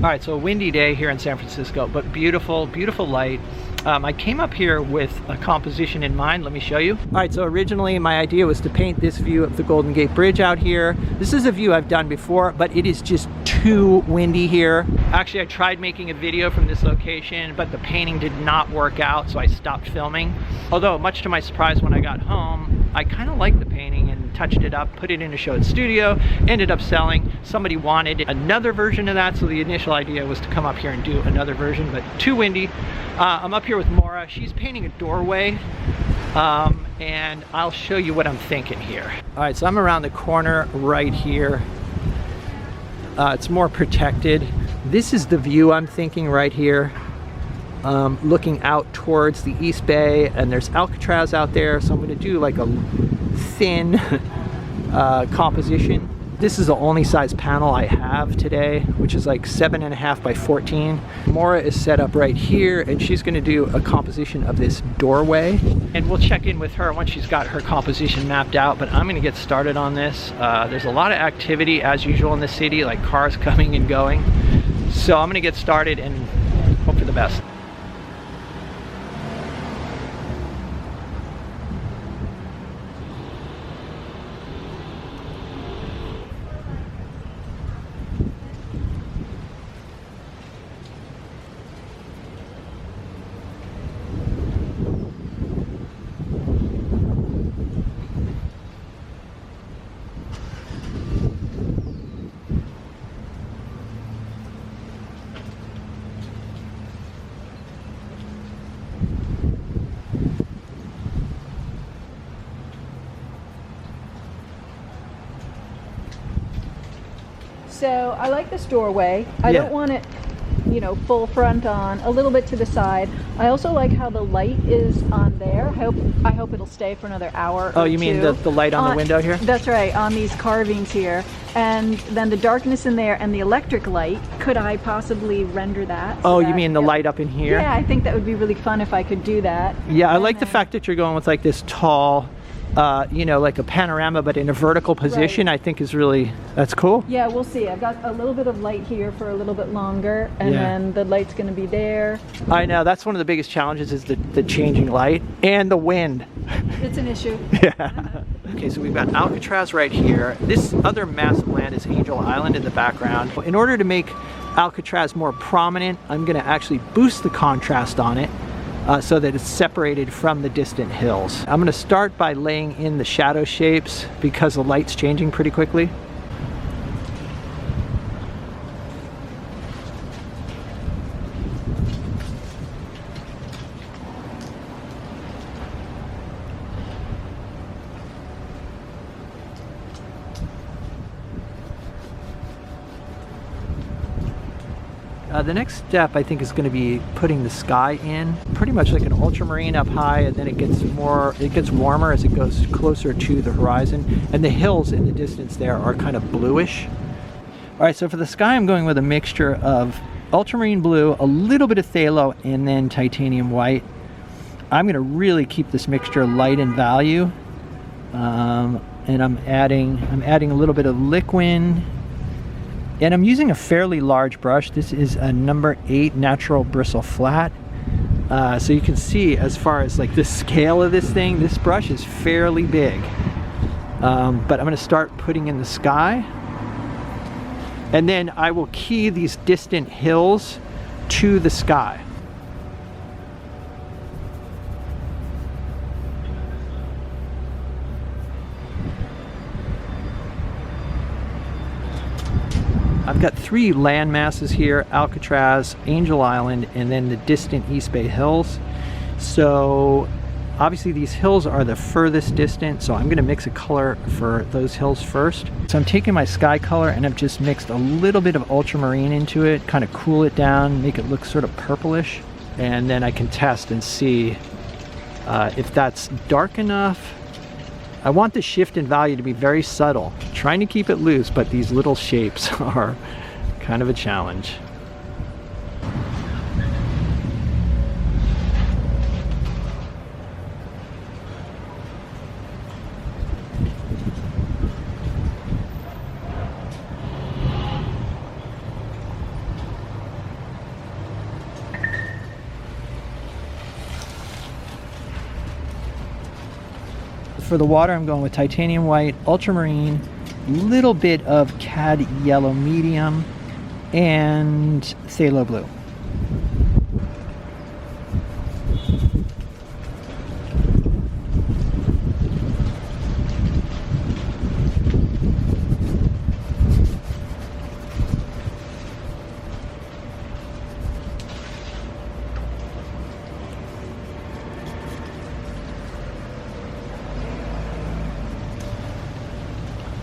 All right, so a windy day here in San Francisco, but beautiful, beautiful light. I came up here with a composition in mind. Let me show you. All right, so originally my idea was to paint this view of the Golden Gate Bridge out here. This is a view I've done before, but it is just too windy here. Actually, I tried making a video from this location, but the painting did not work out, so I stopped filming. Although, much to my surprise, when I got home, I kind of liked the painting and touched it up, put it in a show at studio, ended up selling. Somebody wanted another version of that, so the initial idea was to come up here and do another version, but too windy. I'm up here with Maura. She's painting a doorway, and I'll show you what I'm thinking here. All right, so I'm around the corner right here. It's more protected. This is the view I'm thinking right here, looking out towards the East Bay, and there's Alcatraz out there, so I'm going to do like a thin composition. This is the only size panel I have today, which is like 7.5 by 14. Maura is set up right here, and she's going to do a composition of this doorway. And we'll check in with her once she's got her composition mapped out, but I'm going to get started on this. There's a lot of activity, as usual, in the city, like cars coming and going. So I'm going to get started and hope for the best. So I like this doorway. I don't want it, you know, full front on, a little bit to the side. I also like how the light is on there. I hope it'll stay for another hour. Oh, you mean the light on the window here? That's right, on these carvings here. And then the darkness in there and the electric light, could I possibly render that? Oh, you mean the light up in here? Yeah, I think that would be really fun if I could do that. Yeah, I like the fact that you're going with like this tall, you know, like a panorama, but in a vertical position. Right. I think is really, that's cool. Yeah, we'll see. I've got a little bit of light here for a little bit longer, and then the light's going to be there. I know, that's one of the biggest challenges is the changing light and the wind. It's an issue. Yeah. Okay, so we've got Alcatraz right here. This other massive land is Angel Island in the background. In order to make Alcatraz more prominent, I'm going to actually boost the contrast on it. So that it's separated from the distant hills. I'm going to start by laying in the shadow shapes because the light's changing pretty quickly. The next step I think is going to be putting the sky in, pretty much like an ultramarine up high, and then it gets warmer as it goes closer to the horizon, and the hills in the distance there are kind of bluish. All right, so for the sky I'm going with a mixture of ultramarine blue, a little bit of phthalo, and then titanium white. I'm going to really keep this mixture light in value, and I'm adding a little bit of liquid. And I'm using a fairly large brush. This is a number 8 natural bristle flat. So you can see as far as like the scale of this thing, this brush is fairly big. But I'm gonna start putting in the sky. And then I will key these distant hills to the sky. I've got 3 land masses here, Alcatraz, Angel Island, and then the distant East Bay Hills. So obviously these hills are the furthest distant, so I'm going to mix a color for those hills first. So I'm taking my sky color and I've just mixed a little bit of ultramarine into it, kind of cool it down, make it look sort of purplish, and then I can test and see if that's dark enough. I want the shift in value to be very subtle, trying to keep it loose, but these little shapes are kind of a challenge. for the water, I'm going with titanium white, ultramarine, little bit of cad yellow medium, and phthalo blue.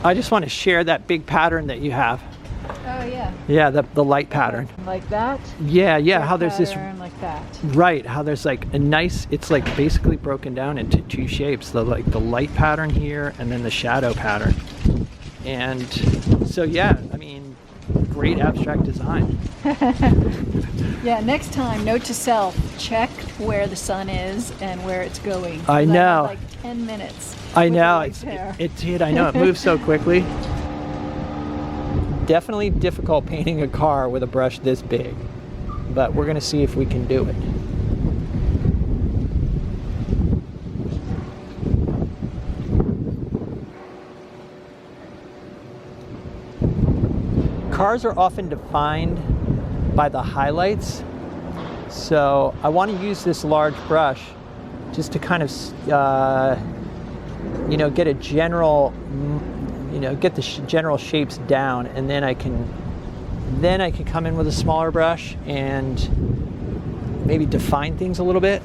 I just want to share that big pattern that you have. Oh yeah. Yeah, the light pattern. Like that? Yeah, how there's this like that. Right, how there's like a nice, it's like basically broken down into two shapes, the light pattern here and then the shadow pattern. And so yeah, I mean, great abstract design. Yeah, next time, note to self, check where the sun is and where it's going. I know. Like 10 minutes. I know, it did, I know, it moves so quickly. Definitely difficult painting a car with a brush this big, but we're gonna see if we can do it. Cars are often defined by the highlights, so I want to use this large brush just to kind of get a general, get the general shapes down, and then I can come in with a smaller brush and maybe define things a little bit.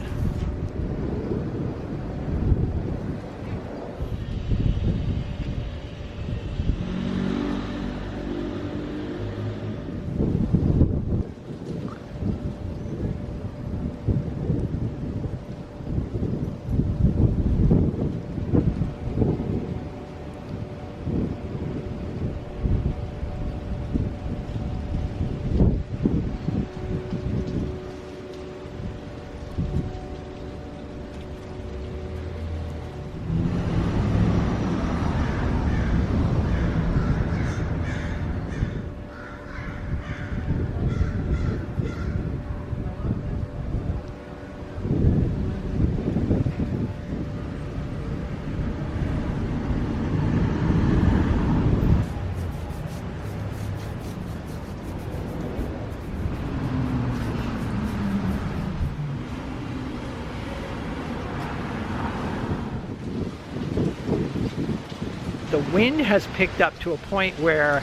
The wind has picked up to a point where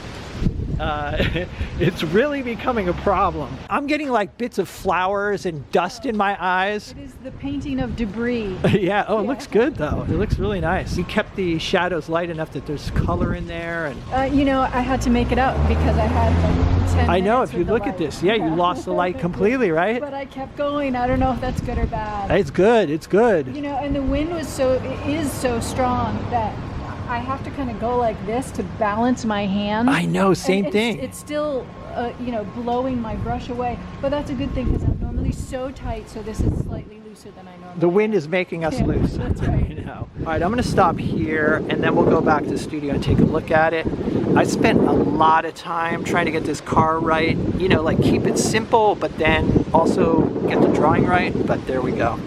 it's really becoming a problem. I'm getting like bits of flowers and dust in my eyes. It is the painting of debris. Yeah, oh, it looks good though. It looks really nice. You kept the shadows light enough that there's color in there. And I had to make it up because I had like 10 I know, minutes if you with the look at light. this, yeah, you lost the light completely, right? But I kept going. I don't know if that's good or bad. It's good, it's good. And the wind is so strong that I have to kind of go like this to balance my hand. I know, same thing. It's still, blowing my brush away, but that's a good thing because I'm normally so tight, so this is slightly looser than I normally. The wind is making us loose. That's right. All right, I'm going to stop here, and then we'll go back to the studio and take a look at it. I spent a lot of time trying to get this car right, like keep it simple, but then also get the drawing right, but there we go.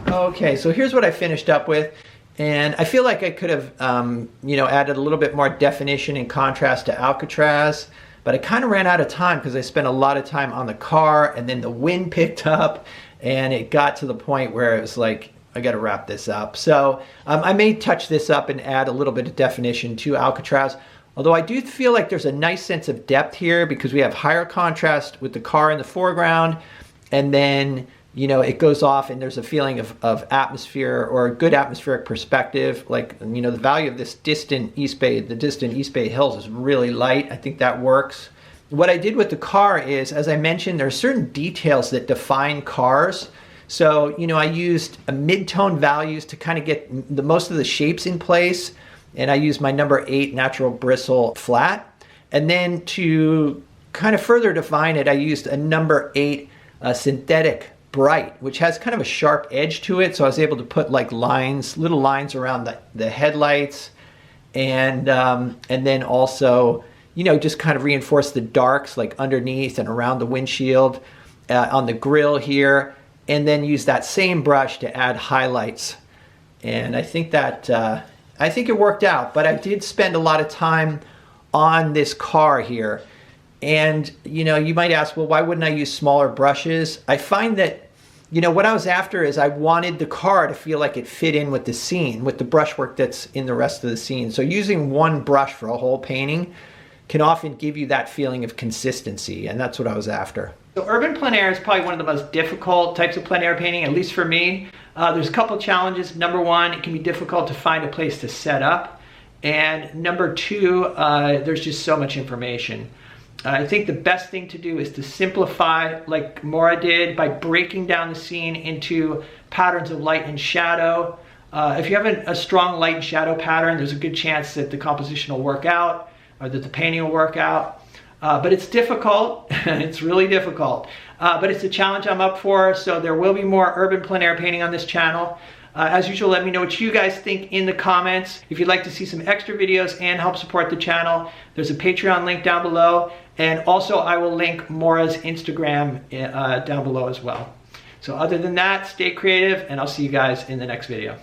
Okay, so here's what I finished up with. And I feel like I could have, added a little bit more definition and contrast to Alcatraz, but I kind of ran out of time because I spent a lot of time on the car, and then the wind picked up, and it got to the point where it was like, I got to wrap this up. So I may touch this up and add a little bit of definition to Alcatraz, although I do feel like there's a nice sense of depth here because we have higher contrast with the car in the foreground, and then it goes off and there's a feeling of atmosphere or a good atmospheric perspective. Like, the value of this distant East Bay Hills is really light. I think that works. What I did with the car is, as I mentioned, there are certain details that define cars. So, I used mid-tone values to kind of get most of the shapes in place. And I used my number 8 natural bristle flat. And then to kind of further define it, I used a number 8 synthetic bright, which has kind of a sharp edge to it. So I was able to put like little lines around the headlights, and then also, just kind of reinforce the darks like underneath and around the windshield, on the grill here, and then use that same brush to add highlights. And I think that, I think it worked out, but I did spend a lot of time on this car here. And, you know, you might ask, well, why wouldn't I use smaller brushes? I find that, you know, what I was after is I wanted the car to feel like it fit in with the scene, with the brushwork that's in the rest of the scene. So using one brush for a whole painting can often give you that feeling of consistency, and that's what I was after. So urban plein air is probably one of the most difficult types of plein air painting, at least for me. There's a couple challenges. Number one, it can be difficult to find a place to set up. And number two, there's just so much information. I think the best thing to do is to simplify, like Maura did, by breaking down the scene into patterns of light and shadow. If you have a strong light and shadow pattern, there's a good chance that the composition will work out, or that the painting will work out. But it's difficult. It's really difficult. But it's a challenge I'm up for, so there will be more urban plein air painting on this channel. As usual, let me know what you guys think in the comments. If you'd like to see some extra videos and help support the channel, there's a Patreon link down below. And also, I will link Maura's Instagram down below as well. So other than that, stay creative, and I'll see you guys in the next video.